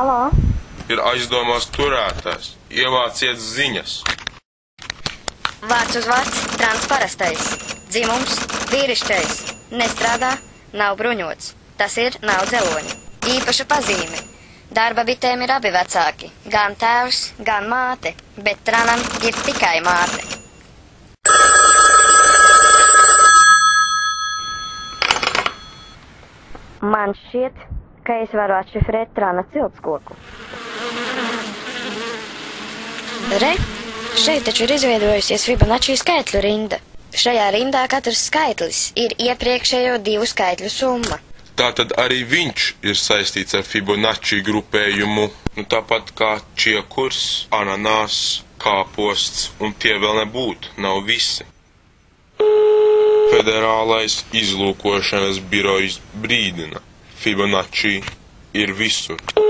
Halo? Ir aizdomās turētājs. Ievāciet ziņas. Vārds uz vārds, transparastais. Dzimums, vīrišķais. Nestrādā, nav bruņots. Tas ir, nav dzeloņi. Īpaša pazīme. Darba bitēm ir abi vecāki. Gan tēvs, gan māte. Bet tranam ir tikai māte. Man šķiet, ka es varu atšifrēt trana ciltskoku. Re, šeit taču ir izveidojusies Fibonacci skaitļu rinda. Šajā rindā katrs skaitlis ir iepriekšējo divu skaitļu summa. Tātad arī viņš ir saistīts ar Fibonacci grupējumu, tāpat kā čiekurs, ananās, kāposts, un tie vēl nebūtu, nav visi. Federālais izlūkošanas birojs brīdina. Fibonacci ir visur.